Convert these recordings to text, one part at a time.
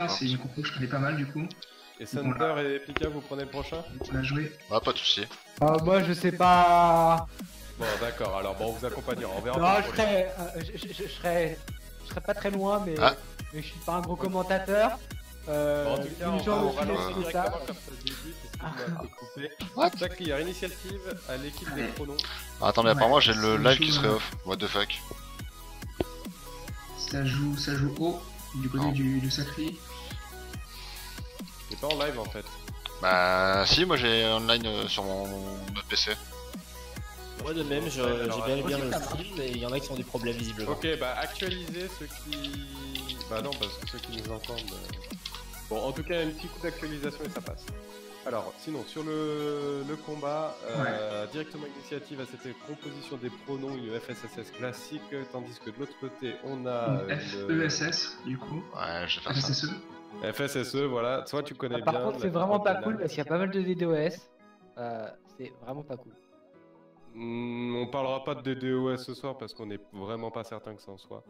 c'est une compo que je connais pas mal du coup. Et Thunder et Pika, vous prenez le prochain? On a joué. Ah, pas de soucis. Moi je sais pas. Bon, d'accord, alors bon, on vous accompagnera, on verra. Non, je serais pas très loin, mais, mais je suis pas un gros commentateur. Bon, en tout cas, on va relancer directement comme ça début, What? Saclier, initiative à l'équipe des pronoms. Ah, attends, mais apparemment j'ai le live qui serait off. What the fuck? Ça joue haut du côté du Sacré. T'es pas en live en fait. Bah si, moi j'ai online sur mon autre PC. Moi de même, j'ai bien le stream, mais il y en a qui ont des problèmes visiblement. Ok, bah actualisez ceux qui... Bah non, parce que ceux qui nous entendent... Bon, en tout cas, un petit coup d'actualisation et ça passe. Alors, sinon, sur le combat, directement initiative à cette composition des pronoms, une FSSS classique, tandis que de l'autre côté, on a... FESS, du coup. Ouais, je vais faire ça. FSSE. FSSE, voilà, toi tu connais bien. Par contre, c'est vraiment pas cool parce qu'il y a pas mal de DDoS. C'est vraiment pas cool. On parlera pas de DDoS ce soir parce qu'on est vraiment pas certain que ça en soit.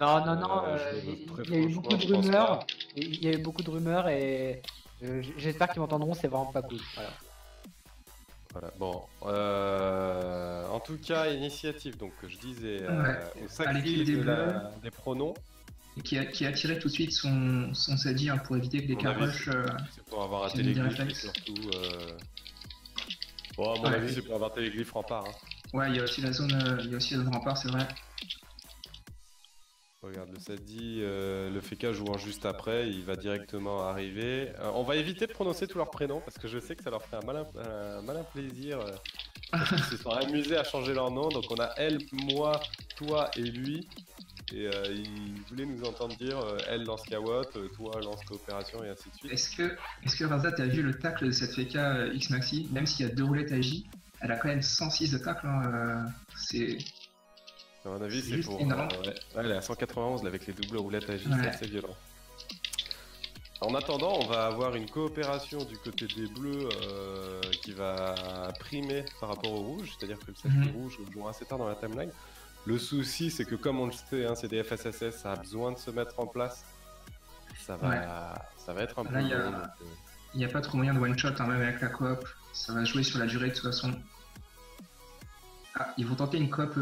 Non, il y a eu beaucoup de rumeurs. Il y a eu beaucoup de rumeurs et j'espère qu'ils m'entendront, c'est vraiment pas cool. Voilà, bon. En tout cas, initiative, donc je disais, on s'active des pronoms. Et qui a tiré tout de suite son Sadi pour éviter que des carrush. C'est pour avoir un téléglyphe surtout. Bon, à mon avis, c'est pour avoir un téléglyphe rempart. Hein. Ouais, il y a aussi la zone rempart, c'est vrai. Regarde, le Sadi, le Feka jouant juste après, il va directement arriver. On va éviter de prononcer tous leurs prénoms parce que je sais que ça leur fait un malin plaisir. Parce qu'ils se sont amusés à changer leur nom. Donc on a elle, moi, toi et lui. Et il voulait nous entendre dire elle lance Kawot, toi lance coopération et ainsi de suite. Est-ce que Raza, t'as vu le tacle de cette Feka X Maxi? Même s'il y a 2 roulettes AJ, elle a quand même 106 de tacle. Hein, c'est. À mon avis, c'est pour. Elle est à 191 là, avec les doubles roulettes AJ, c'est assez violent. En attendant, on va avoir une coopération du côté des bleus qui va primer par rapport au rouge, c'est-à-dire que le sacré rouge joue assez tard dans la timeline. Le souci, c'est que comme on le sait, hein, c'est des FSSS, ça a besoin de se mettre en place. Ça va être un peu long. Il n'y a pas trop moyen de one-shot, hein, même avec la coop. Ça va jouer sur la durée de toute façon. Ah, ils vont tenter une coop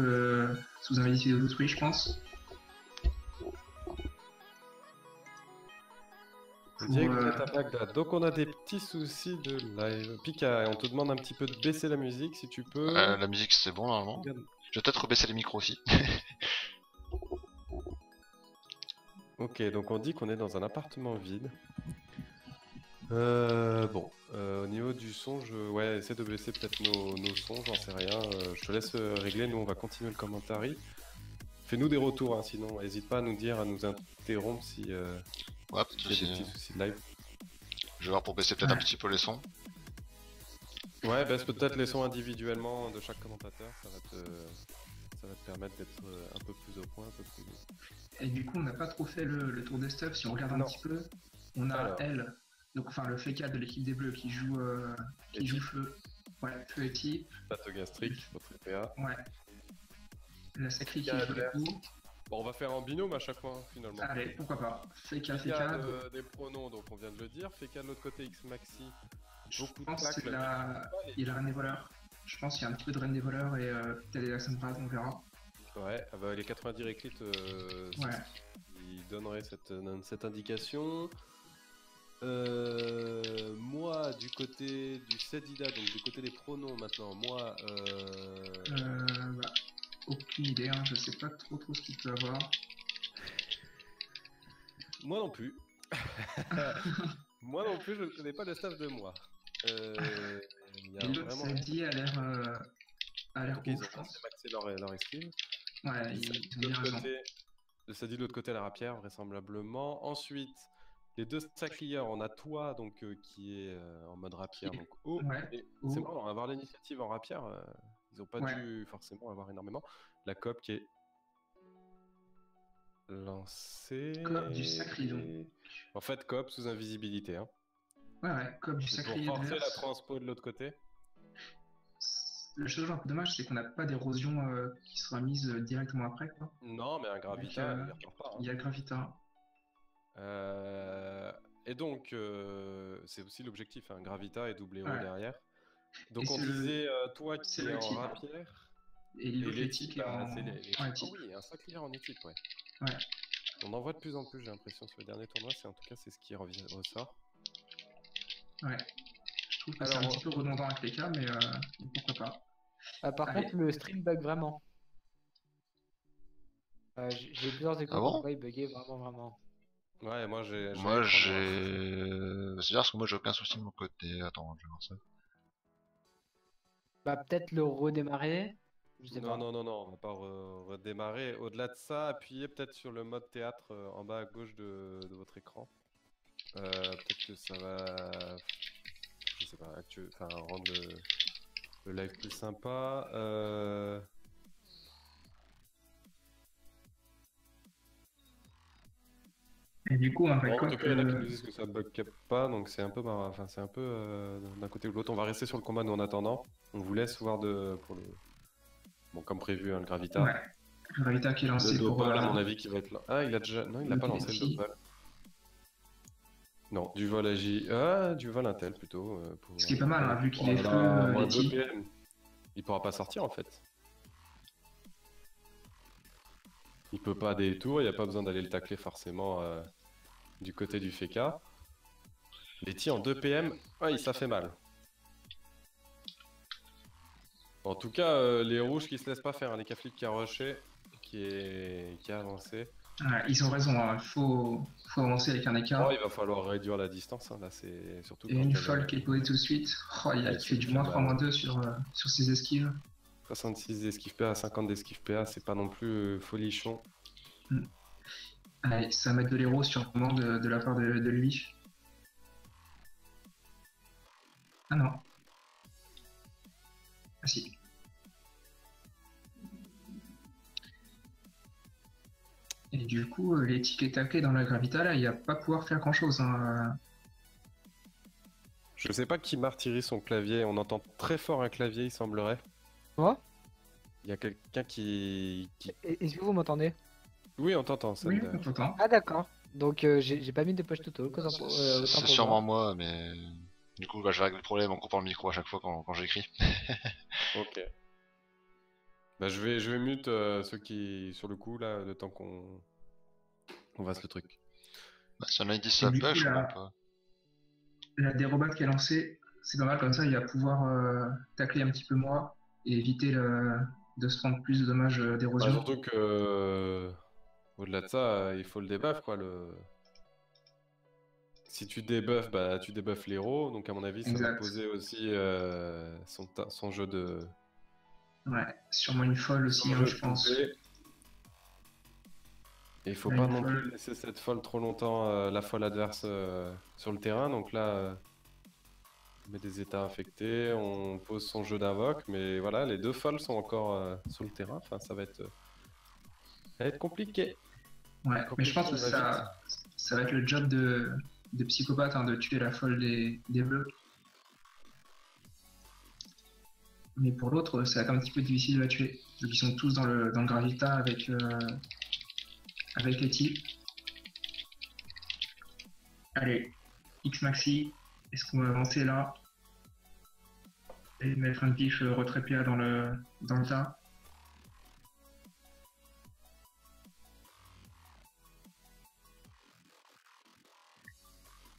sous invisibilité d'autrui, je pense. Donc on a des petits soucis de live. Pika, on te demande un petit peu de baisser la musique si tu peux. La musique c'est bon normalement. Je vais peut-être rebaisser les micros aussi. Ok, donc on dit qu'on est dans un appartement vide. Au niveau du son, essaie de baisser peut-être nos sons, j'en sais rien. Je te laisse régler, nous on va continuer le commentaire. Fais-nous des retours, hein, sinon n'hésite pas à nous dire, à nous interrompre si y a des petits soucis de live. Je vais voir pour baisser peut-être un petit peu les sons. Ouais, baisse peut-être les sons individuellement de chaque commentateur, ça va te permettre d'être un peu plus au point, un peu plus... Et du coup, on n'a pas trop fait le tour des stuff, si on regarde un petit peu, on a elle, donc enfin le Feka de l'équipe des Bleus qui joue feu, feu et type. Patogastrique, votre EPA. Ouais. La Sacrée qui joue le coup. Bon, on va faire en binôme à chaque fois, hein, finalement. Allez, pourquoi pas. Feka. Des pronoms, donc on vient de le dire. Feka de l'autre côté, X Maxi. Je pense qu'il a Reine des voleurs. Je pense qu'il y a un petit peu de Reine des voleurs et peut-être des Accent Parade, on verra. Ouais, les 90 réclites, ils donneraient cette indication. Moi, du côté du Sedida, donc du côté des pronoms maintenant, moi... aucune idée, hein, je sais pas trop ce qu'il peut avoir. Moi non plus. Moi non plus, je ne connais pas le staff de moi. L'autre Sadi a l'air ok, ils ont maxé leur esquive. Ouais, ils ont bien raison. Le Sadi de l'autre côté à la rapière, vraisemblablement. Ensuite, les deux sacrieurs, on a toi donc qui est en mode rapière. Donc c'est bon, on va avoir l'initiative en rapière. Ils n'ont pas dû forcément avoir énormément. La coop qui est lancée. Coop du sacré donc. En fait, coop sous invisibilité. Hein. Ouais, coop du sacré. Pour forcer la transpo de l'autre côté. Le chose un peu dommage, c'est qu'on n'a pas d'érosion qui sera mise directement après, quoi. Non, mais un Gravita, il repart pas. Hein. Il y a Gravita. Et donc, c'est aussi l'objectif, hein, Gravita et double héros Ouais. derrière. Donc Et on c'est disait, toi qui c'est es le en type, hein. rapière, Et et l'autre, les les types, types, est en c'est les en types. Ah équipe. oui, il y a un sacré en équipe, ouais. Ouais. On en voit de plus en plus, j'ai l'impression, sur les derniers tournois, en tout cas, c'est ce qui ressort. Ouais. Je trouve que c'est un petit peu redondant avec les cas, mais pourquoi pas. Par Allez. contre, le stream bug vraiment. J'ai eu plusieurs échos Ah comme bon? quoi il buguait vraiment. Ouais, moi j'ai. Moi j'ai... C'est bizarre parce que moi j'ai aucun souci de mon côté. Attends, je vais voir ça. Bah, peut-être le redémarrer. Je sais pas. Non, on va pas redémarrer. Au-delà de ça, appuyez peut-être sur le mode théâtre en bas à gauche de votre écran. Peut-être que ça va, je sais pas, rendre le live plus sympa. Et du coup, un En backup. tout cas, il y en a qui nous disent que ça bug pas, donc c'est un peu marrant. Enfin, c'est un peu d'un côté ou de l'autre. On va rester sur le combat, nous, en attendant. On vous laisse voir pour le. Bon, comme prévu, hein, le Gravita. Ouais. Le Gravita qui est lancé Le pour. Dopal, à mon avis, qui va être là. Ah, il a déjà. Non, il l'a pas lancé, le Dopal. Non, du vol AJ. Ah, du vol Intel plutôt. Ce qui est pas mal, hein, vu qu'il est feu, moins Letty. 2 PM. Il pourra pas sortir en fait. Il peut pas des tours, il n'y a pas besoin d'aller le tacler forcément du côté du Feka. Letty en 2 PM, ouais, ça fait mal. En tout cas, les rouges qui se laissent pas faire, hein, les Caflics qui a rushé, qui a avancé. Ouais, ils ont raison, hein. Faut avancer avec un écart. Oh, il va falloir réduire la distance, hein. Là c'est surtout. Et une folle qui est posée tout de suite. Oh, il a fait du moins 3, -2 sur ses esquives. 66 d'esquive PA, 50 d'esquive PA, c'est pas non plus folichon. Allez, ça va mettre de l'héros sûrement de la part de lui. Ah non. Ah si. Et du coup, les tickets taclés dans la Gravita, là, il n'y a pas pouvoir faire grand chose. Hein. Je sais pas qui martyrise son clavier, on entend très fort un clavier, il semblerait. Quoi? Il y a quelqu'un qui... Est-ce que vous m'entendez? Oui, on t'entend, ça. Oui, on t'entend. Ah d'accord. Donc j'ai pas mis de push tuto. C'est sûrement moi, mais... Du coup, bah, je règle le problème en coupant le micro à chaque fois quand j'écris. Ok. Bah, je vais mute ceux qui... sur le coup, là, le temps qu'on fasse le truc. Bah, si on a dit ça push, on pas. La dérobat qui est lancée, c'est pas mal, comme ça il va pouvoir tacler un petit peu moins et éviter de se prendre plus de dommages d'érosion. Bah, surtout que... Au-delà de ça, il faut le debuff, quoi. Si tu debuffes, bah, tu debuffes l'héros, donc à mon avis, ça va poser aussi son jeu de... Ouais, sûrement une folle aussi, hein, je pense. Et il faut pas non plus laisser cette folle trop longtemps, la folle adverse sur le terrain, donc là, on met des états infectés, on pose son jeu d'invoque, mais voilà, les deux folles sont encore sur le terrain, enfin ça va être compliqué. Ouais, mais je pense que ça va être le job de psychopathe, hein, de tuer la folle des bleus. Mais pour l'autre, ça va être un petit peu difficile de la tuer. Donc ils sont tous dans le Gravita avec Letty. Allez, X Maxi, est-ce qu'on va avancer là? Et mettre un pif retrait PA dans le tas.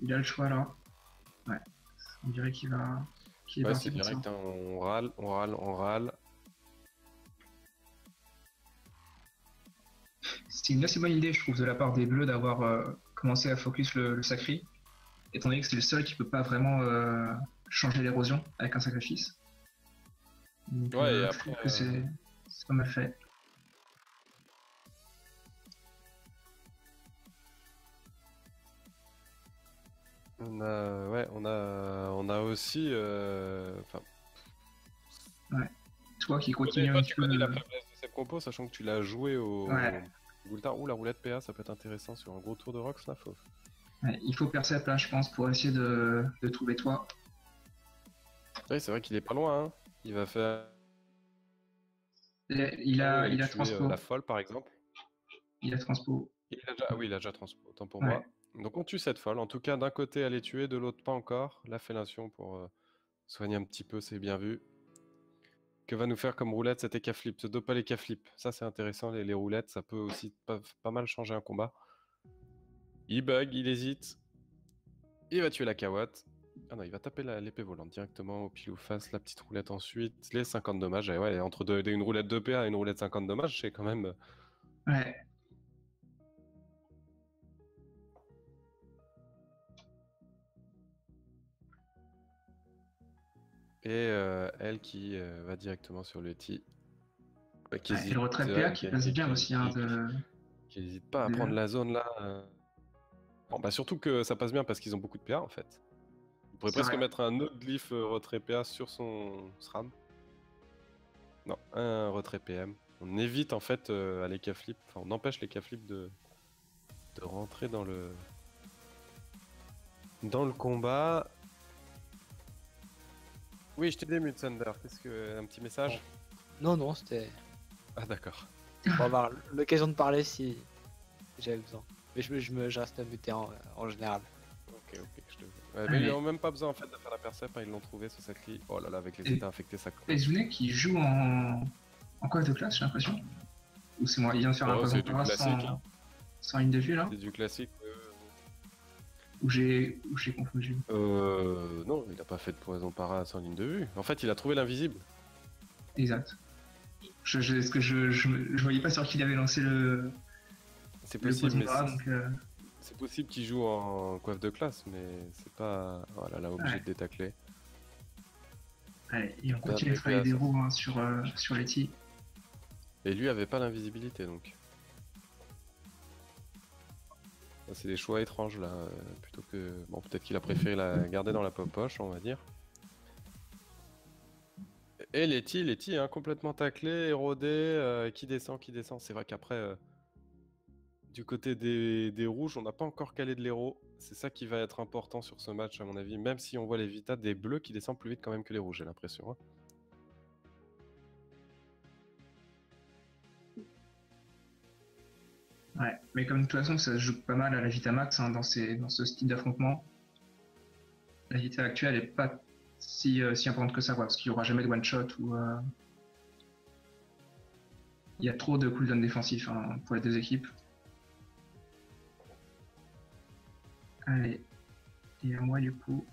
Il a le choix là. Ouais, on dirait qu'il va... Ouais, c'est direct, hein. On râle. C'était une assez bonne idée, je trouve, de la part des Bleus d'avoir commencé à focus le Sacri, étant donné que c'est le seul qui peut pas vraiment changer l'érosion avec un sacrifice. Donc, ouais, et je après, trouve que c'est pas mal fait. On a aussi... Ouais. Toi qui continue un petit peu... la faiblesse de cette compo, sachant que tu l'as joué au... Goultar ou la roulette PA, ça peut être intéressant sur un gros tour de Rox, là, faut... Ouais, il faut percer là, je pense, pour essayer de trouver toi. Oui, c'est vrai qu'il est pas loin, hein. Il va faire... Il a transpo. La folle, par exemple. Il a transpo. Ah oui, il a déjà transpo, autant pour Ouais. moi. Donc on tue cette folle. En tout cas, d'un côté, elle est tuée, de l'autre, pas encore. La fellation pour soigner un petit peu, c'est bien vu. Que va nous faire comme roulette cet EK flip? Ce dope pas les flip. Ça, c'est intéressant, les roulettes. Ça peut aussi pas mal changer un combat. Il bug, il hésite. Il va tuer la Kawat. Ah non, il va taper l'épée volante directement au pile ou face. La petite roulette ensuite. Les 50 dommages. Et ouais, entre une roulette 2 PA et une roulette 50 dommages, c'est quand même... Ouais. Et elle qui va directement sur le T. Et le retrait PA qui passe bien aussi. Qui n'hésite pas à prendre la zone là. Bon, bah surtout que ça passe bien parce qu'ils ont beaucoup de PA en fait. Il pourrait presque mettre un autre glyphe retrait PA sur son SRAM. Non, un retrait PM. On évite en fait à les K-flip, enfin on empêche les K-flip de rentrer dans le combat. Oui, je t'ai démute Thunder, qu'est-ce que un petit message? Non, c'était... Ah d'accord. Pour avoir l'occasion de parler si j'avais besoin. Mais je reste muté en général. Ok, je te... Ouais, mais ils n'ont même pas besoin en fait de faire la percep, hein, ils l'ont trouvé ce Sakli. Oh là là, avec les états infectés, ça commence. Et Zunek qui joue en coiffe de classe, j'ai l'impression. Ou c'est moi, il vient de faire un c'est du classique. Sans ligne de vue là. C'est du classique. Ou j'ai confondu. Non, il a pas fait de poison para sans ligne de vue. En fait, il a trouvé l'invisible. Exact. Je voyais pas sur qui il avait lancé le. C'est possible, mais c'est possible qu'il joue en coiffe de classe, mais c'est pas. Voilà, là, obligé de détacler. Allez, et on continue de travailler des roues sur les T. Et lui avait pas l'invisibilité donc. C'est des choix étranges là, plutôt que... Bon, peut-être qu'il a préféré la garder dans la poche, on va dire. Et Letty, hein, complètement taclé, érodé, qui descend. C'est vrai qu'après, du côté des rouges, on n'a pas encore calé de l'héros. C'est ça qui va être important sur ce match à mon avis, même si on voit les Vita des bleus qui descendent plus vite quand même que les rouges, j'ai l'impression. Hein. Ouais, mais comme de toute façon ça se joue pas mal à la Vitamax hein, dans ce style d'affrontement. La Vita actuelle est pas si importante que ça, quoi, parce qu'il n'y aura jamais de one-shot ou... Il y a trop de cooldown défensifs hein, pour les deux équipes. Allez, et à moi du coup...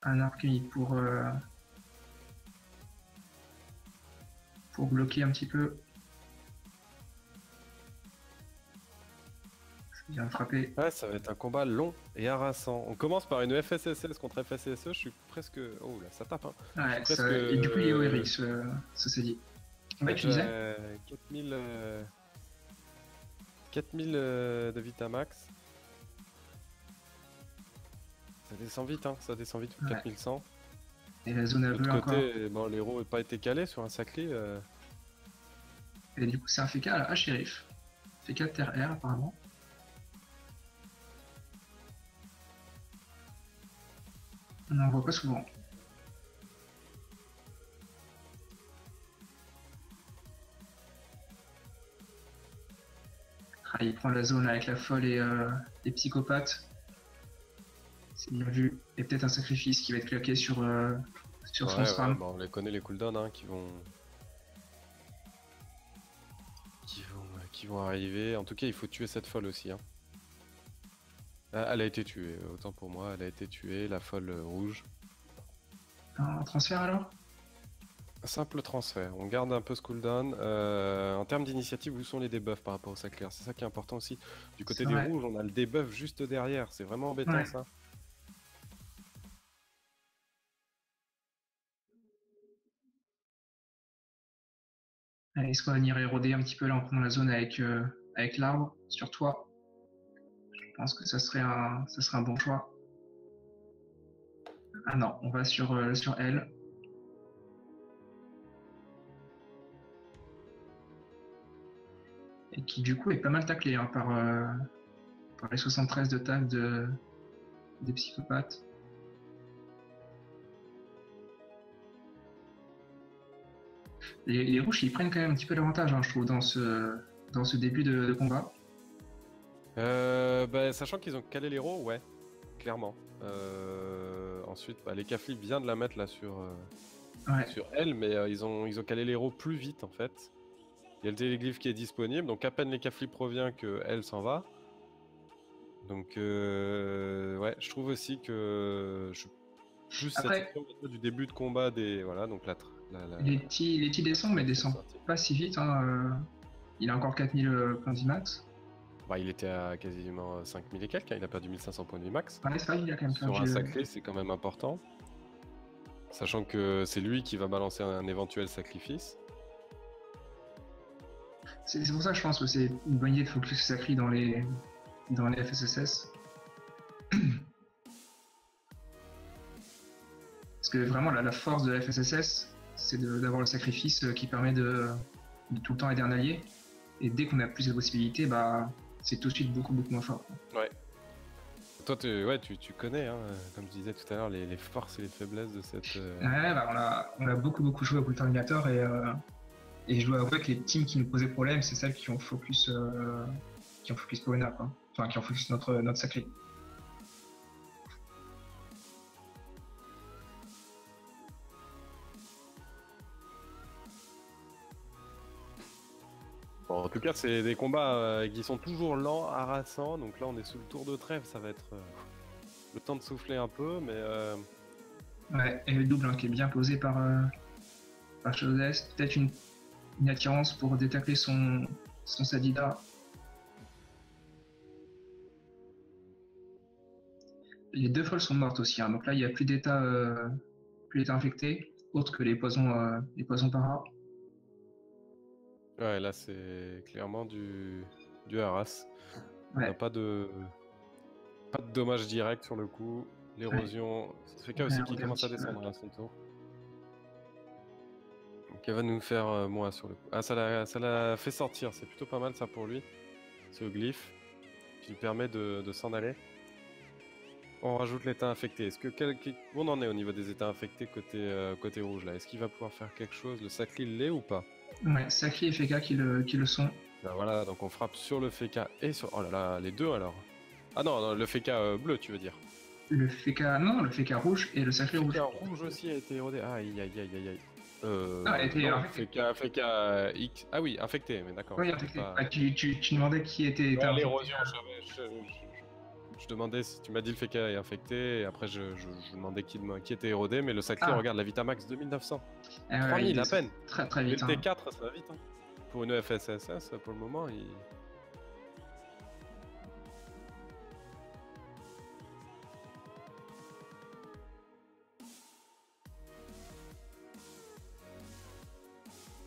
Un arc unique pour bloquer un petit peu. Bien frappé. Ouais, ça va être un combat long et harassant. On commence par une FSSS contre FSSE, je suis presque... Oh là, ça tape hein. Ouais, presque... et du coup il est au Eric, ça c'est dit. Ouais, tu disais 4000 de Vitamax. Ça descend vite, hein, ça descend vite, 4100. Et la zone à bleu encore. De côté, bon, l'héros n'a pas été calé sur un Sakli. Et du coup c'est un FK à shérif. FK terre R apparemment. On n'en voit pas souvent. Ah, il prend la zone avec la folle et les psychopathes. C'est bien vu. Et peut-être un sacrifice qui va être claqué sur son SRAM. Bon, on les connaît les cooldowns hein, qui vont arriver. En tout cas, il faut tuer cette folle aussi. Hein. Elle a été tuée, autant pour moi, elle a été tuée, la folle rouge. Un transfert alors? Simple transfert, on garde un peu ce cooldown. En termes d'initiative, où sont les debuffs par rapport au Sacler? C'est ça qui est important aussi. Du côté des rouges, on a le debuff juste derrière, c'est vraiment embêtant ça. Allez, est-ce qu'on va venir éroder un petit peu là en prenant la zone avec l'arbre sur toi? Je pense que ça serait un bon choix. Ah non, on va sur elle. Et qui du coup est pas mal taclé hein, par les 73 de tac des psychopathes. Les rouges ils prennent quand même un petit peu l'avantage hein, je trouve dans ce début de combat. Sachant qu'ils ont calé l'héros, ouais, clairement. Ensuite, les Caflip vient de la mettre là sur elle, mais ils ont calé l'héros plus vite en fait. Il y a le téléglyphe qui est disponible, donc à peine les Caflip revient que elle s'en va. Donc ouais, je trouve aussi que plus satisfait du début de combat des donc les petits descendent, mais descendent pas si vite. Hein. Il a encore 4000 points d'IMAX. Il était à quasiment 5000 et quelques, hein. Il a perdu 1500 points d'IMAX. C'est vrai, il a quand même sur un sacré, c'est quand même important. Sachant que c'est lui qui va balancer un éventuel sacrifice. C'est pour ça que je pense que c'est une bonne idée de focus sacré dans les FSSS. Parce que vraiment la force de la FSSS, c'est d'avoir le sacrifice qui permet de tout le temps aider un allié. Et dès qu'on a plus de possibilités, c'est tout de suite beaucoup moins fort. Ouais. Toi, tu connais, hein, comme je disais tout à l'heure, les forces et les faiblesses de cette... Ouais, on a beaucoup joué au Pôle Terminator et je dois avouer que les teams qui nous posaient problème, c'est celles qui ont focus Poena, quoi. Enfin, qui ont focus notre sacré. Bon, en tout cas, c'est des combats qui sont toujours lents, harassants. Donc là, on est sous le tour de trêve, ça va être le temps de souffler un peu, mais... Ouais, et le double qui est bien posé par Chaudes. Peut-être une attirance pour détecter son Sadida. Les deux folles sont mortes aussi, hein. Donc là il n'y a plus d'état infecté, autre que les poisons para. Ouais, là c'est clairement du harass. On n'a pas de dommages directs sur le coup. L'érosion, c'est FK aussi qui commence à descendre à son tour. Donc elle va nous faire moins sur le coup. Ah, ça l'a fait sortir, c'est plutôt pas mal ça pour lui. C'est au glyphe qui lui permet de s'en aller. On rajoute l'état infecté. Est-ce que où on en est au niveau des états infectés côté rouge là? Est-ce qu'il va pouvoir faire quelque chose? Le Sacri l'est ou pas? Ouais, Sacri et FK qui le sont. Ben voilà, donc on frappe sur le FK et sur... Oh là là, les deux alors. Ah non, le FK bleu tu veux dire? Le FK rouge et le Sacri rouge. Le FK rouge aussi a été érodé. Aïe. FK X. Ah oui, infecté, mais d'accord. Oui, infecté. Tu demandais qui était l'érosion, je demandais si tu m'as dit le FK est infecté, et après je demandais qui était érodé, mais le Sacré, regarde la Vitamax 2900. 3000 à peine. Très vite. Le T4, ça va vite. Hein. Pour une FSSS, pour le moment, il...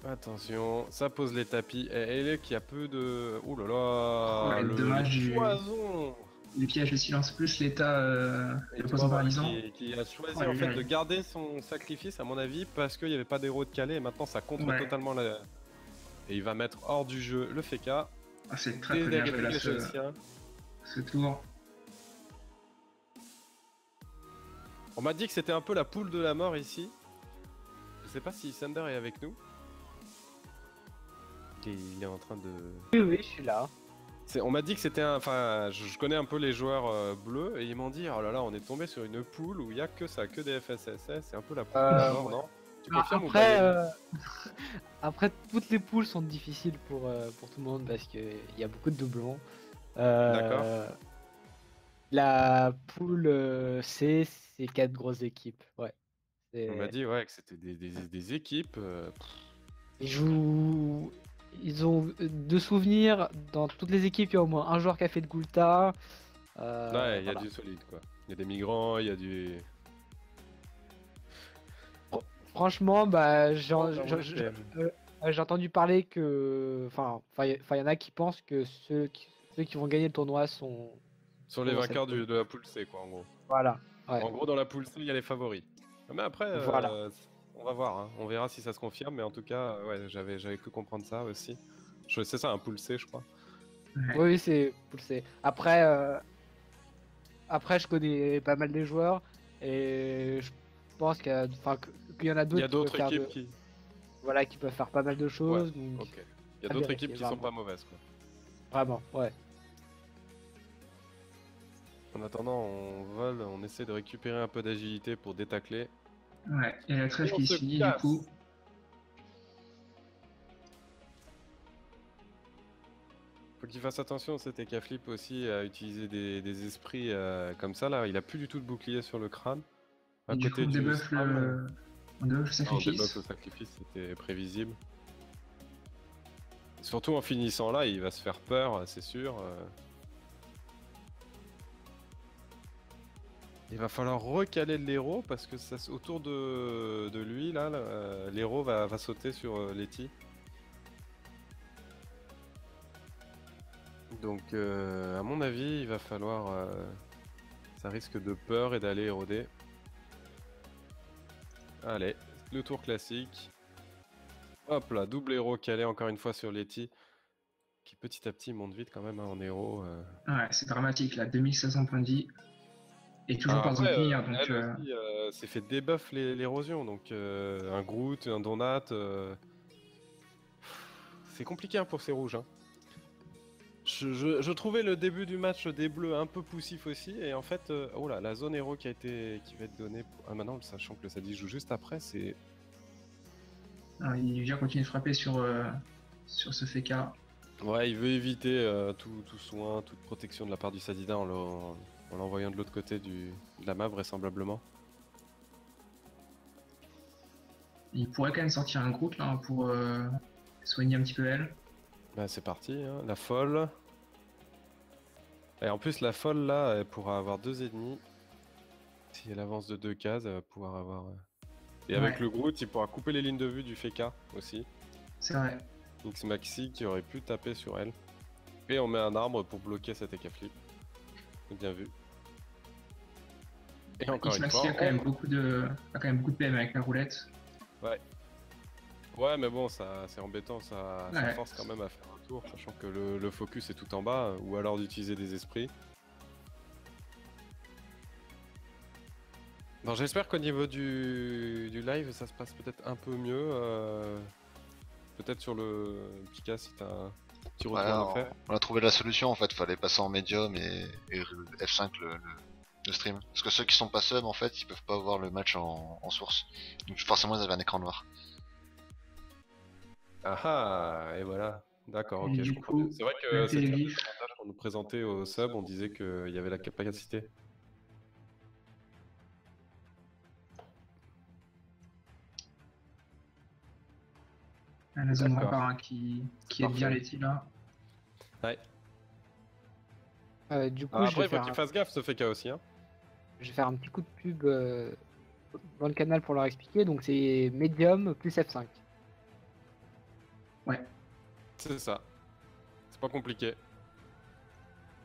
Attention, ça pose les tapis. Et là, qu'il y a peu de... Ouh là là, dommage poison. Les pièges de silence plus l'état le poison paralysant. Qui a choisi en fait de garder son sacrifice, à mon avis, parce qu'il n'y avait pas d'héros de calé, et maintenant ça contre totalement la... Et il va mettre hors du jeu le FK. Ah, c'est très bien joué là, ce tour. On m'a dit que c'était un peu la poule de la mort ici. Je sais pas si Sander est avec nous. Il est en train de... Oui, je suis là. On m'a dit que c'était un... Enfin, je connais un peu les joueurs bleus, et ils m'ont dit, oh là là, on est tombé sur une poule où il n'y a que ça, que des FSSS, c'est un peu la poule de la mort, non? Tu confirmes après, toutes les poules sont difficiles pour tout le monde, parce qu'il y a beaucoup de doublons. D'accord. La poule C, c'est 4 grosses équipes, ouais. On m'a dit que c'était des équipes... Ils ont de souvenirs, dans toutes les équipes, il y a au moins un joueur qui a fait de Gulta. Ouais, il y a du solide quoi. Il y a des migrants, il y a du... Franchement, j'ai entendu parler que... Enfin, il y en a qui pensent que ceux qui vont gagner le tournoi sont les vainqueurs de la poule C quoi, en gros. Voilà. Ouais. En gros, dans la poule C, il y a les favoris. Mais après... Voilà. On va voir, hein. On verra si ça se confirme, mais en tout cas, ouais, j'avais cru comprendre ça aussi. C'est ça, un pool C, je crois. Oui, c'est pool C. Après, je connais pas mal des joueurs, et je pense qu'il y en a d'autres. Il y a d'autres équipes qui... Voilà, qui peuvent faire pas mal de choses. Ouais, donc... Ok. Il y a d'autres équipes qui sont pas mauvaises, quoi. Vraiment, ouais. En attendant, on vole, on essaie de récupérer un peu d'agilité pour détacler. Ouais, et la trêve On qui se se finit casse. du coup. Faut qu'il fasse attention, c'était qu'à Flip aussi à utiliser des esprits comme ça là. Il a plus du tout de bouclier sur le crâne. À Et du coup, côté on du débuffe Stram, on débuffe le on sacrifice. débuffe le sacrifice, c'était prévisible. Surtout en finissant là, il va se faire peur, c'est sûr. Il va falloir recaler l'héros parce que ça, autour de lui, là, l'héros va sauter sur Letty. Donc, à mon avis, il va falloir... ça risque de peur et d'aller éroder. Allez, le tour classique. Hop là, double héros calé encore une fois sur Letty. Qui petit à petit monte vite quand même hein, en héros. Ouais, c'est dramatique là, 2500 points de vie. Et toujours pas Après, de donc. elle aussi s'est fait débuff l'érosion. Donc, un Groot, un Donat. C'est compliqué hein, pour ces rouges. Hein. Je trouvais le début du match des bleus un peu poussif aussi. Et en fait, oh là, la zone héros qui va être donnée. Ah, maintenant, sachant que le Sadi joue juste après, c'est. Alors, il vient continuer de frapper sur ce Feka. Ouais, il veut éviter tout soin, toute protection de la part du Sadida en l'envoyant de l'autre côté de la map, vraisemblablement. Il pourrait quand même sortir un Groot là pour soigner un petit peu elle. Bah, c'est parti, hein. La folle. Et en plus, la folle là, elle pourra avoir 2 ennemis. Si elle avance de 2 cases, elle va pouvoir avoir. Et avec le Groot, il pourra couper les lignes de vue du Feka aussi. C'est vrai. X Maxi qui aurait pu taper sur elle. Et on met un arbre pour bloquer cet Ekaflip. Bien vu. Et encore X une Maxi fois. a quand même beaucoup de PM avec la roulette. Ouais. Ouais, mais bon, ça c'est embêtant, ça force quand même à faire un tour, sachant que le focus est tout en bas, ou alors d'utiliser des esprits. Bon, j'espère qu'au niveau du live, ça se passe peut-être un peu mieux. Peut-être sur le Pika si t'as un petit retour à faire. On a trouvé la solution en fait, fallait passer en médium et F5 le stream. Parce que ceux qui sont pas sub en fait, ils peuvent pas voir le match en source. Donc forcément ils avaient un écran noir. Ah ah, et voilà. D'accord, ok, je comprends. C'est vrai que c'était un avantage qu'on nous présentait au sub, on disait qu'il y avait la capacité. La zone rempart hein, qui est bien Letty là. Ouais. Du coup, après, il faut qu'il fasse gaffe ce Feka aussi. Hein. Je vais faire un petit coup de pub dans le canal pour leur expliquer. Donc c'est Medium plus F5. Ouais. C'est ça. C'est pas compliqué.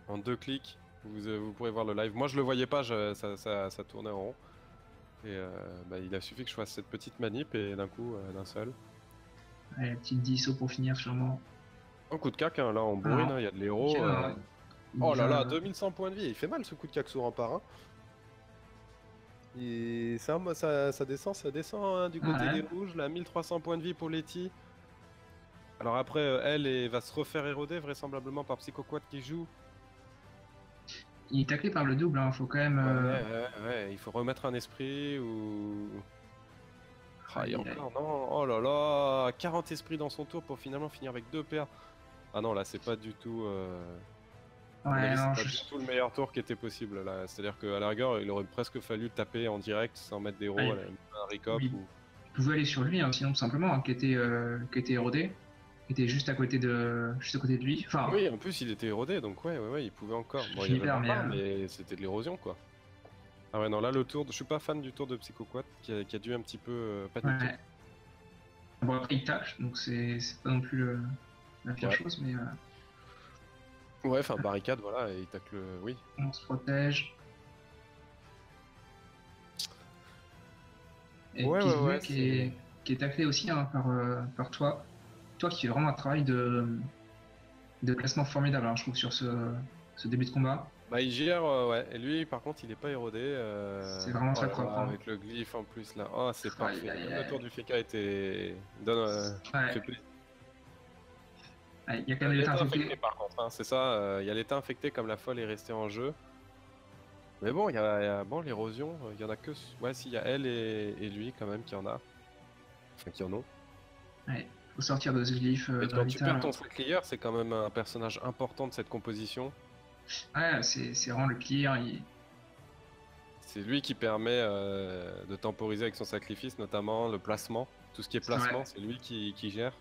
En 2 clics, vous pourrez voir le live. Moi, je le voyais pas, ça tournait en rond. Et il a suffi que je fasse cette petite manip et d'un coup, d'un seul. Ouais, petite disso pour finir sûrement. Un coup de cac, hein, là, en bourrine, il y a de l'héros. Oh là là, 2100 points de vie, il fait mal ce coup de cac sur Rempart. Hein. Et ça descend hein, du côté des rouges, là, 1300 points de vie pour Letty. Alors après, elle va se refaire éroder vraisemblablement par PsychoQuad qui joue. Il est taclé par le double, hein, faut quand même... Ouais, il faut remettre un esprit ou... Ah, et encore, non, oh là là, 40 esprits dans son tour pour finalement finir avec 2 PA. Ah non, là c'est pas du tout... Ouais, non, c'est pas du tout le meilleur tour qui était possible là. C'est-à-dire qu'à la rigueur, il aurait presque fallu taper en direct sans mettre des héros, un recop ou... Il pouvait aller sur lui, hein, sinon tout simplement, hein, qui était érodé. Qui était juste à côté de lui. Enfin, oui, en plus il était érodé, donc ouais, il pouvait encore. Bon, il y avait mais c'était de l'érosion quoi. Ah ouais, non, là le tour, je suis pas fan du tour de PsychoQuad qui a dû un petit peu paniquer. Ouais. Bon, après il tâche, donc c'est pas non plus la pire chose, mais. Ouais, enfin barricade, voilà, et il tacle, oui. On se protège. Et qui est taclé aussi hein, par toi. Toi qui fais vraiment un travail de placement formidable, hein, je trouve, sur ce début de combat. Bah il gère, ouais, et lui par contre il est pas érodé. C'est vraiment très propre. Hein. Avec le glyphe en plus là, oh c'est parfait. Le tour du Feka était... fait plaisir. Il y a quand même l'état infecté par contre, hein, c'est ça, il y a l'état infecté comme la folle est restée en jeu. Mais bon, il y a bon, l'érosion, il y en a que... Ouais, s'il y a elle et lui quand même qui en a. Enfin, qui en ont. Ouais, faut sortir de ce glyphe Et quand tu perds gravitaire. ton Sacrier, c'est quand même un personnage important de cette composition. Ouais, c'est vraiment le pilier. C'est lui qui permet de temporiser avec son sacrifice, notamment le placement. Tout ce qui est placement, c'est lui qui gère.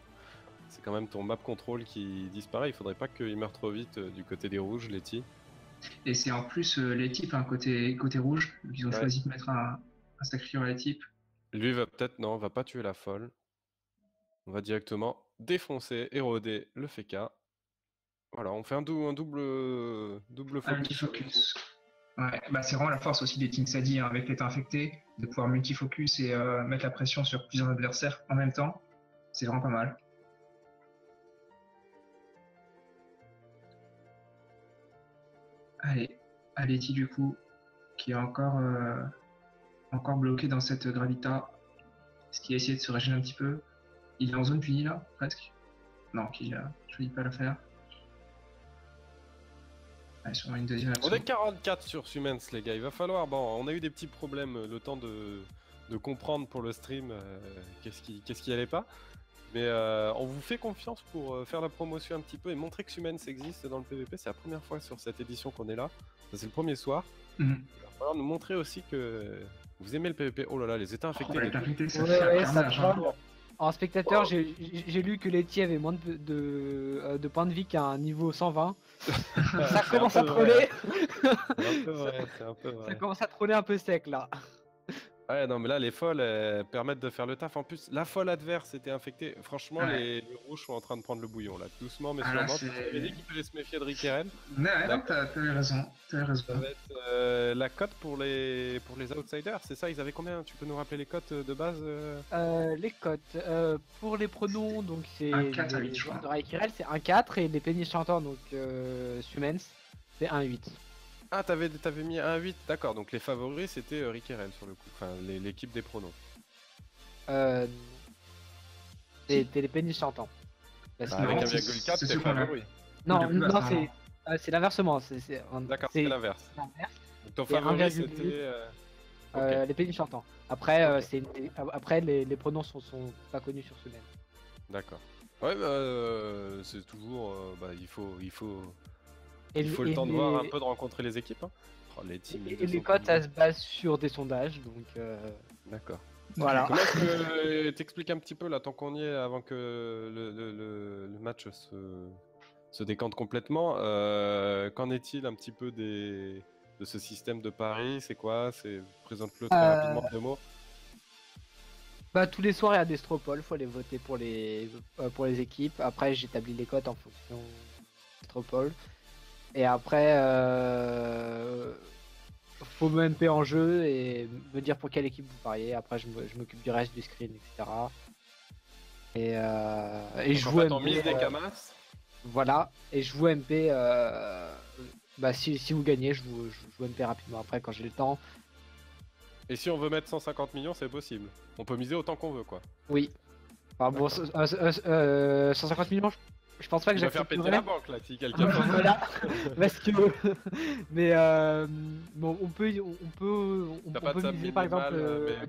C'est quand même ton map control qui disparaît. Il faudrait pas qu'il meure trop vite du côté des rouges, Letty. Et c'est en plus les types, côté rouge. Ils ont choisi de mettre un sacrifice à la type. Lui va peut-être, non, va pas tuer la folle. On va directement défoncer, éroder le Feka. Voilà, on fait un double focus. Ouais, bah c'est vraiment la force aussi des Team Sadi avec l'état infecté, de pouvoir multifocus et mettre la pression sur plusieurs adversaires en même temps. C'est vraiment pas mal. Allez, Aleti du coup, qui est encore bloqué dans cette gravita. Est-ce qu'il a essayé de se régénérer un petit peu? Il est en zone punie là, presque. Non, qu'il a choisi pas le faire. Allez, sur une deuxième action. On est 44 sur Sumens les gars, il va falloir... Bon, on a eu des petits problèmes, le temps de comprendre pour le stream qu'est-ce qui allait pas. Mais on vous fait confiance pour faire la promotion un petit peu et montrer que Sumens existe dans le PVP. C'est la première fois sur cette édition qu'on est là. C'est le premier soir. Il va falloir nous montrer aussi que vous aimez le PVP. Oh là là, les états infectés. Ça en spectateur, j'ai lu que Letty avait moins de points de vie qu'à un niveau 120. Ça commence à troller. C'est un peu vrai. Ça commence à troller un peu sec là. Ouais, non, mais là, les folles permettent de faire le taf. En plus, la folle adverse était infectée. Franchement, les rouges sont en train de prendre le bouillon là. Doucement, mais sûrement. Tu avais dit qu'il fallait se méfier de Rickeren. Ouais, non, t'as raison. Ça va être la cote pour les outsiders, c'est ça? Ils avaient combien? Tu peux nous rappeler les cotes de base? Les cotes pour les pronoms, donc c'est un 4 à 8, les je crois. joueurs de Raikirel, c'est 1-4 et les pénis chanteurs, donc Sumens, c'est 1-8. Ah, t'avais mis 1-8, d'accord. Donc les favoris c'était Rickeren sur le coup, enfin l'équipe des pronos. C'était les pénis chantants. Avec 1,4 t'es favori. Non, c'est l'inversement. D'accord, c'est l'inverse. Donc ton favori c'était... les pénis chantants. Après, après les pronoms sont pas connus sur Sumens. D'accord. Ouais, c'est toujours... il faut le temps de voir un peu, de rencontrer les équipes. Hein. Oh, les cotes, ça se base sur des sondages, donc... D'accord. Voilà. Comment est-ce que t'expliques un petit peu, là, tant qu'on y est, avant que le match se décante complètement, qu'en est-il un petit peu de ce système de paris? C'est quoi? Présente-le très rapidement, 2 mots. Bah, tous les soirs, il y a des Stropol, faut aller voter pour les équipes. Après, j'établis les cotes en fonction des Stropol. Et après, faut me MP en jeu et me dire pour quelle équipe vous pariez. Après, je m'occupe du reste du screen, etc. Et je joue MP. Mise des Camas. Voilà, et je joue MP. Bah, si vous gagnez, je joue MP rapidement après quand j'ai le temps. Et si on veut mettre 150 millions, c'est possible. On peut miser autant qu'on veut, quoi. Oui. Enfin, bon, 150 millions. Je pense pas que j'ai faire péter la banque là si quelqu'un. Voilà, parce que mais bon, on peut miser par exemple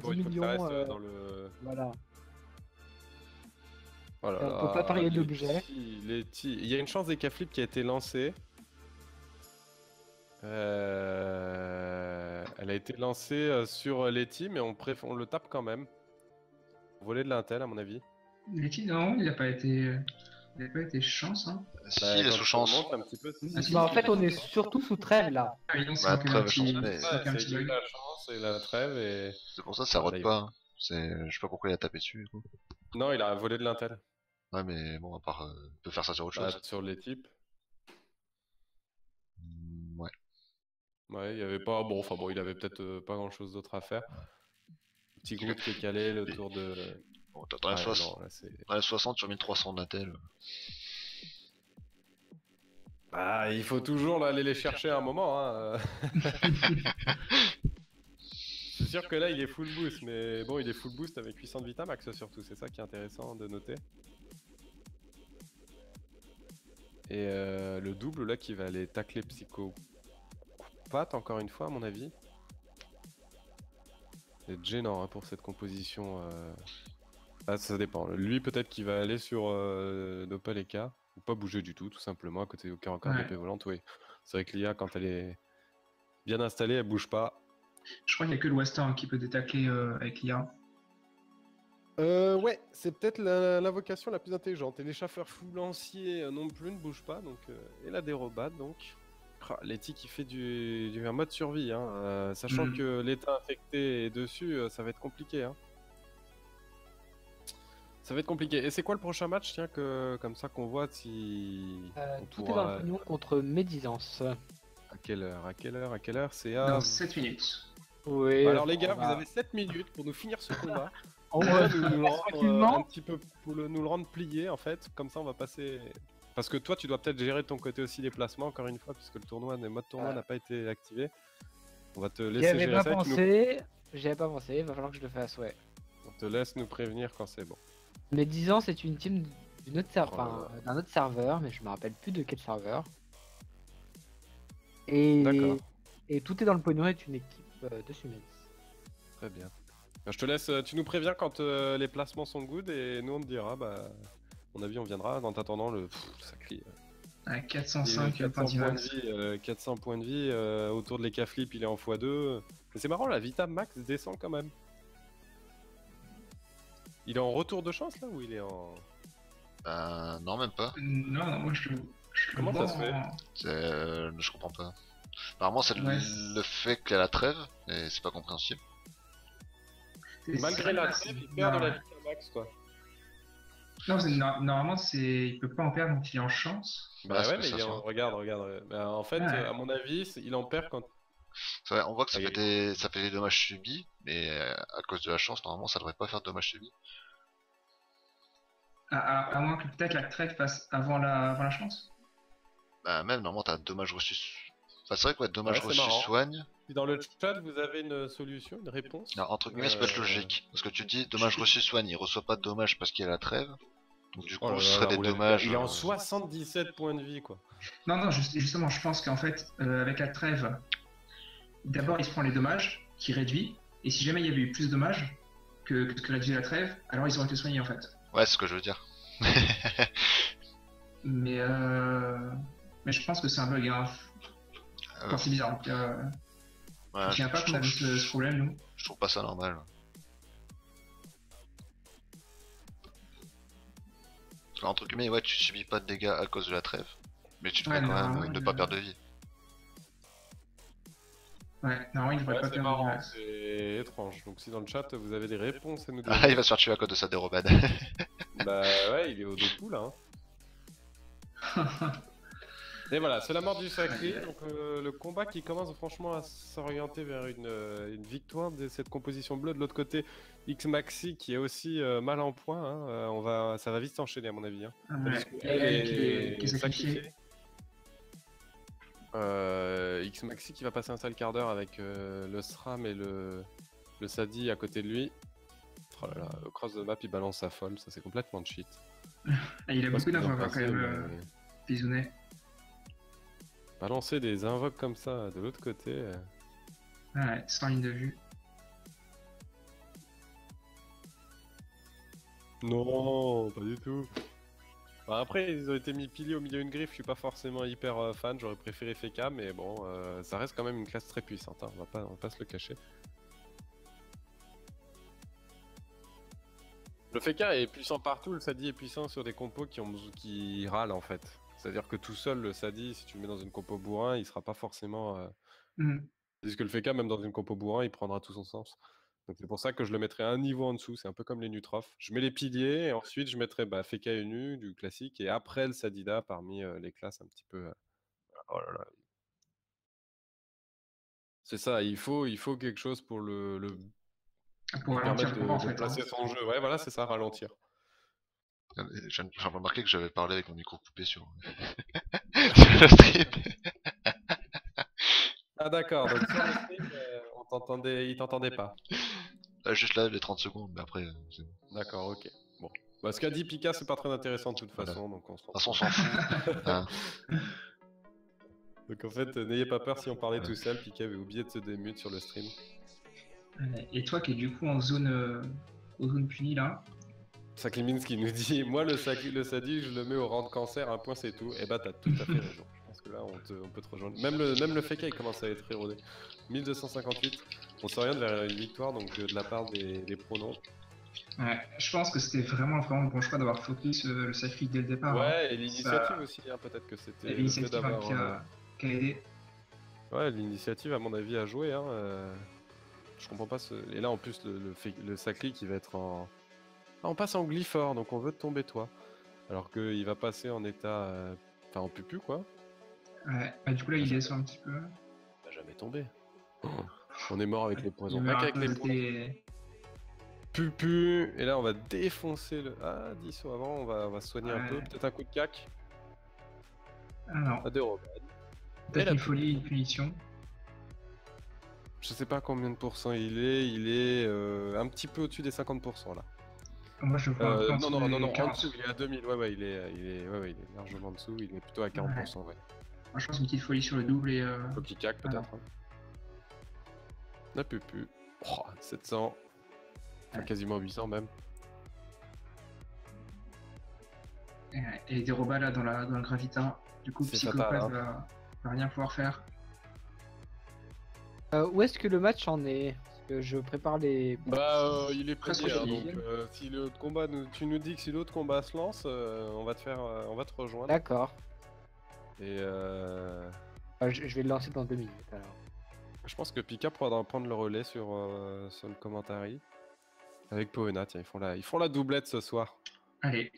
10 millions. Dans le... Voilà. Voilà. On peut pas parier d'objets. Il y a une chance des K-flip qui a été lancée. Elle a été lancée sur Letty, mais on le tape quand même. Voler de l'intel à mon avis. Letty, non, il n'a pas été. Il n'a pas été chance, hein. Si, il est sous chance. Un petit peu. Bah, en fait, on est surtout sous trêve là. Ah oui, non, c'est Bah, un trêve, petit chance, mais- bug. la chance et la trêve et... C'est pour ça que ça rote pas. Hein. Je sais pas pourquoi il a tapé dessus. Quoi. Non, il a volé de l'intel. Ouais, mais bon, à part, il peut faire ça sur autre chose. Sur les types. Ouais. Ouais, il y avait pas... Bon, enfin bon, il avait peut-être pas grand-chose d'autre à faire. Petit groupe qui est calé, le tour de... Bon, dans les 60 sur 1300 d'intel. Bah, il faut toujours aller les chercher à un moment. Hein. C'est sûr que là, il est full boost, mais bon, il est full boost avec 800 de Vitamax surtout. C'est ça qui est intéressant de noter. Et le double là qui va aller tacler Psycho pattes, encore une fois, à mon avis. C'est gênant hein, pour cette composition. Ah, ça dépend. Lui, peut-être qu'il va aller sur Dopaleka, ou pas bouger du tout, tout simplement, à côté du cœur encore d'épée volante. Oui. C'est vrai que l'IA, quand elle est bien installée, elle bouge pas. Je crois qu'il n'y a que le Western qui peut détacler avec l'IA. Ouais, c'est peut-être l'invocation la plus intelligente. Et l'échaffeur fou lancier non plus ne bouge pas, donc et la dérobade donc. Letty qui fait un mode survie, hein, sachant que l'état infecté est dessus, ça va être compliqué. Hein. Ça va être compliqué. Et c'est quoi le prochain match, tiens, comme ça qu'on voit si. Tout est dans le pognon contre Médisance. À quelle heure C'est dans 7 minutes. Oui. Alors les gars, vous avez 7 minutes pour nous finir ce combat. On va nous le rendre un petit peu pour nous le rendre plié en fait. Comme ça, on va passer. Parce que toi, tu dois peut-être gérer de ton côté aussi les placements, encore une fois, puisque le mode tournoi n'a pas été activé. On va te laisser gérer ça. J'y avais pas pensé, il va falloir que je le fasse, ouais. On te laisse nous prévenir quand c'est bon. Médisance c'est une team d'un autre serveur, mais je me rappelle plus de quel serveur. Et tout est dans le pognon est une équipe de Summons. Très bien. Je te laisse, tu nous préviens quand les placements sont good et nous on te dira, à mon avis on viendra. En attendant, ça crie. 405 points de vie. 400 points de vie, autour de l'Eka Flip il est en x2. Mais c'est marrant, la Vita Max descend quand même. Il est en retour de chance là ou il est en. Non, même pas. Non, moi je Comment ça se fait Je comprends pas. Apparemment, c'est le fait qu'il y a la trêve, et c'est pas compréhensible. Malgré la trêve, il perd de la Vita Max quoi. Non, normalement, il peut pas en perdre donc il est en chance. Bah ouais, mais regarde. En fait, à mon avis, il en perd quand. Ouais, on voit que ça fait des dommages subis, mais à cause de la chance, normalement, ça devrait pas faire de dommages subis. À moins que peut-être la trêve passe avant la chance. Bah même, normalement, t'as dommages reçus. Enfin, c'est vrai que dommages reçus soigne. Si dans le chat, vous avez une solution, une réponse. Non, entre guillemets, ça peut être logique. Parce que tu dis dommages reçus soigne, il reçoit pas de dommages parce qu'il y a la trêve. Donc du coup, ce serait des dommages. Il est en 77 points de vie quoi. Non, justement, je pense qu'en fait, avec la trêve, d'abord il se prend les dommages, qui réduit, et si jamais il y avait eu plus de dommages que réduit la trêve, alors ils auraient été soignés en fait. Ouais, c'est ce que je veux dire. mais je pense que c'est un bug, hein. Enfin, c'est bizarre. Je tiens pas qu'on a vu ce problème, nous. Je trouve pas ça normal. Entre guillemets, ouais, tu subis pas de dégâts à cause de la trêve, mais tu devrais quand même ne pas perdre de vie. Ouais, normalement il devrait pas perdre de vie. C'est étrange. Donc si dans le chat vous avez des réponses à nous donner. Ah, il va se faire tuer à cause de sa dérobade. Bah ouais, il est au dos là. Hein. Et voilà, c'est la mort du sacré. Donc le combat qui commence franchement à s'orienter vers une victoire de cette composition bleue. De l'autre côté, X Maxi qui est aussi mal en point. Hein. Ça va vite s'enchaîner à mon avis. Hein. Elle est sacrifiée. X Maxi qui va passer un sale quart d'heure avec le SRAM et le Sadi à côté de lui. Oh là là, au cross de map il balance sa folle, ça c'est complètement cheat. Il a beaucoup d'invoques quand même, Pisounet. Balancer des invoques comme ça de l'autre côté. Ouais, sans ligne de vue. Non, pas du tout. Enfin, après, ils ont été mis piliers au milieu d'une griffe, je suis pas forcément hyper fan, j'aurais préféré Feka, mais bon, ça reste quand même une classe très puissante, hein. on va pas se le cacher. Le Feka est puissant partout, le Sadi est puissant sur des compos qui râlent en fait. C'est-à-dire que tout seul, le Sadi, si tu le mets dans une compo bourrin, il sera pas forcément... Parce que le Feka, même dans une compo bourrin, il prendra tout son sens. Donc c'est pour ça que je le mettrai un niveau en dessous, c'est un peu comme les Nutroph. Je mets les piliers, et ensuite je mettrai Feka et Nu, du classique, et après le Sadida parmi les classes un petit peu... Oh là là. C'est ça, il faut quelque chose pour pour ralentir de placer son jeu. Ouais, voilà, c'est ça, ralentir. J'ai remarqué que j'avais parlé avec mon micro coupé sur le stream. Ah d'accord, donc sur le stream, il t'entendait pas. Juste là, les 30 secondes, mais après... D'accord, ok. Bon. Bah, ce qu'a dit Pika, c'est pas très intéressant de toute façon, donc on s'en fout. Hein. Donc en fait, n'ayez pas peur si on parlait tout seul, Pika avait oublié de se démute sur le stream. Et toi qui es du coup en zone punie là. Saklimins qui nous dit, moi le sadi je le mets au rang de cancer, un point c'est tout. Et bah t'as tout à fait raison. Je pense que là on peut te rejoindre. Même le fake il commence à être érodé. 1258, on s'oriente vers une victoire donc de la part des pronoms. Ouais, je pense que c'était vraiment le bon choix d'avoir focus le sacrifice dès le départ. Ouais, et l'initiative aussi, hein, peut-être que c'était l'initiative qui a aidé. Ouais, l'initiative à mon avis a joué. Hein, je comprends pas ce... Et là en plus le sacri qui va être en... Ah, on passe en glyphore, donc on veut tomber toi. Alors qu'il va passer en état... Enfin en pupu quoi. Ouais, bah, du coup là il descend un petit peu. Il va jamais tomber. On est mort avec les poisons. Avec les poisons. Pupu. Et là on va défoncer le... Ah, 10 avant, on va se soigner un peu. Peut-être un coup de cac. Ah non. Pas de robade. Peut-être une folie, une punition. Je sais pas combien de pourcents il est un petit peu au-dessus des 50% là. Moi je vois non, en dessous, il est à 2000, ouais, il est largement en dessous, il est plutôt à 40%, ouais. Moi je pense une petite folie sur le double et... Petit cac peut-être. Hein. La pupu. Oh, 700. Enfin, quasiment 800 même. Et des robas là dans le gravita. Du coup, Psychopathe va rien pouvoir faire. Où est-ce que le match en est? Parce que je prépare les... Bah, il est presque donc si l'autre combat, tu nous dis que si l'autre combat se lance, on va te rejoindre. D'accord. Et je vais le lancer dans 2 minutes alors. Je pense que Pika pourra prendre le relais sur le commentary. Avec Poena, tiens, ils font la doublette ce soir. Allez.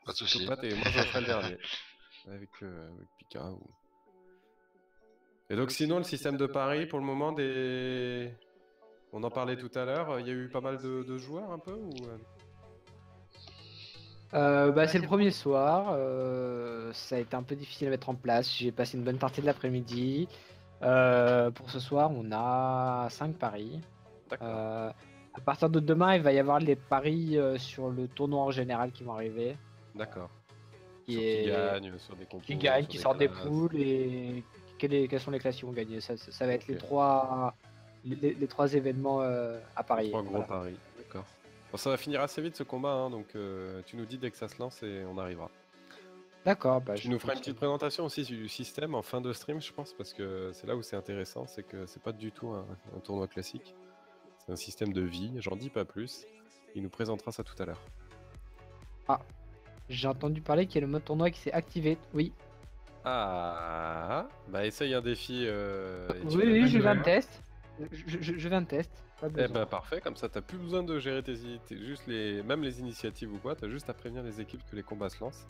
Pas de soucis. Et moi je ferai le dernier. Avec Pika. Et donc sinon le système de pari pour le moment on en parlait tout à l'heure, il y a eu pas mal de joueurs un peu ou... C'est le premier soir, ça a été un peu difficile à mettre en place, j'ai passé une bonne partie de l'après-midi. Pour ce soir on a 5 paris. D'accord. À partir de demain il va y avoir les paris sur le tournoi en général qui vont arriver. D'accord. Qui gagne, sur des compos, qui sortent des poules et quelles sont les classes qui vont gagner. Ça va être les trois événements à parier. 3 gros paris, d'accord. Bon, ça va finir assez vite ce combat, hein, donc tu nous dis dès que ça se lance et on arrivera. D'accord. Tu nous feras une petite présentation aussi du système en fin de stream, je pense, parce que c'est là où c'est intéressant, c'est que c'est pas du tout un tournoi classique. C'est un système de vie, j'en dis pas plus. Il nous présentera ça tout à l'heure. Ah, j'ai entendu parler qu'il y a le mode tournoi qui s'est activé, oui. Ah, bah essaye un défi. Oui, je viens de test. Je viens de test. Eh bah parfait, comme ça t'as plus besoin de gérer tes juste même les initiatives ou quoi, t'as juste à prévenir les équipes que les combats se lancent.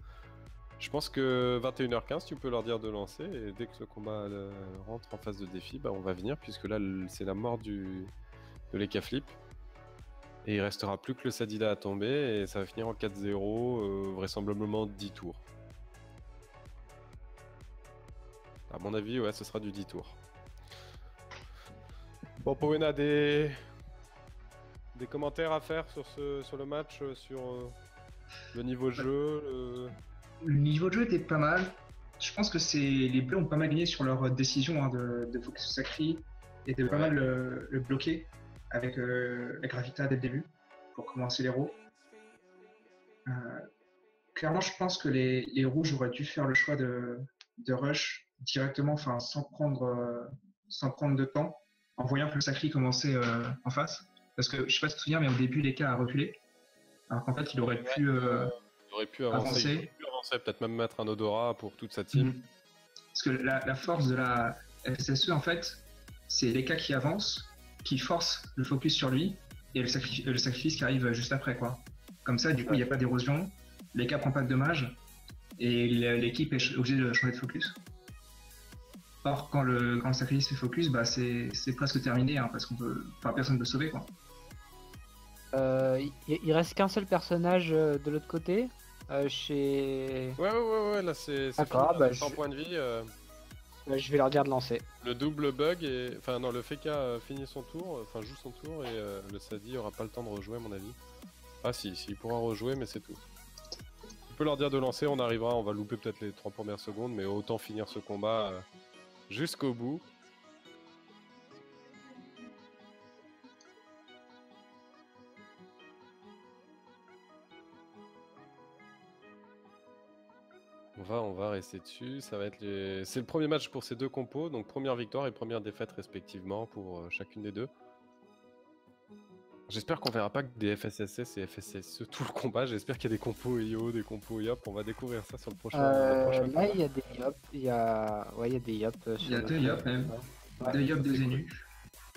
Je pense que 21h15 tu peux leur dire de lancer et dès que le combat rentre en phase de défi, bah on va venir puisque là c'est la mort de l'Eka Flip. Et il restera plus que le Sadida à tomber et ça va finir en 4-0, vraisemblablement 10 tours. À mon avis, ouais, ce sera du 10 tours. Bon, Poena, des commentaires à faire sur le match, sur le niveau de jeu Le niveau de jeu était pas mal. Je pense que les Bleus ont pas mal gagné sur leur décision de focus sacré et de pas mal le bloquer avec la Gravita dès le début pour commencer l'héros. Clairement, je pense que les rouges auraient dû faire le choix de rush directement, enfin sans prendre de temps, en voyant que le sacré commençait en face. Parce que je sais pas si tu te souviens, mais au début, l'Eka a reculé. Alors qu'en fait, il aurait pu avancer. Il aurait pu avancer, peut-être même mettre un odorat pour toute sa team. Parce que la force de la FSSE, en fait, c'est l'Eka qui avance, qui force le focus sur lui, et le sacrifice qui arrive juste après, quoi. Comme ça, du coup, il n'y a pas d'érosion, l'Eka prend pas de dommages, et l'équipe est obligée de changer de focus. Or, quand le sacrifice fait focus, bah, c'est presque terminé, hein, parce personne ne peut sauver, quoi. Il reste qu'un seul personnage de l'autre côté, chez... Ouais, là c'est d'accord, bah, 100 points de vie. Je vais leur dire de lancer. Le double bug, enfin non, le Feka finit son tour, enfin joue son tour, et le Sadi aura pas le temps de rejouer à mon avis. Ah si, il pourra rejouer, mais c'est tout. Tu peux leur dire de lancer, on va louper peut-être les 3 premières secondes, mais autant finir ce combat. jusqu'au bout. On va rester dessus. Ça va être c'est le premier match pour ces deux compos, donc première victoire et première défaite respectivement pour chacune des deux. J'espère qu'on verra pas que des FSSS et FSSE tout le combat. J'espère qu'il y a des compos EO, des compos YOP. On va découvrir ça sur le prochain. Là, il y a des YOP. Il y a des YOP. Il y a deux YOP même. Ouais. Deux YOP, deux Zenu.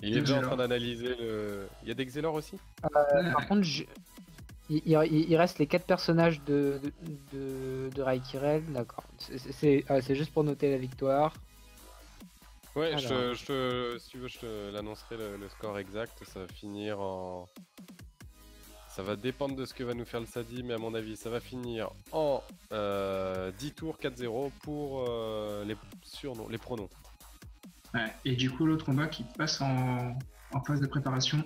Il est déjà en train d'analyser le. Il y a des Xelor aussi. Par contre, il reste les 4 personnages de Raikirel. D'accord. C'est juste pour noter la victoire. Ouais, si tu veux, je te l'annoncerai le score exact. Ça va finir en. Ça va dépendre de ce que va nous faire le Sadi, mais à mon avis, ça va finir en 10 tours 4-0 pour les pronoms. Ouais, et du coup, l'autre combat qui passe en phase de préparation.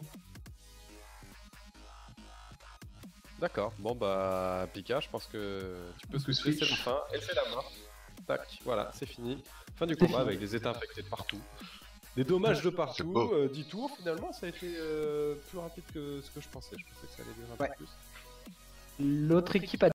D'accord, bon bah Pika, je pense que tu peux switcher, c'est la fin, et c'est la mort. Tac, voilà, c'est fini. Fin du combat avec des états infectés de partout. Des dommages de partout, 10 tours finalement, ça a été plus rapide que ce que je pensais. Je pensais que ça allait durer un peu plus. L'autre équipe a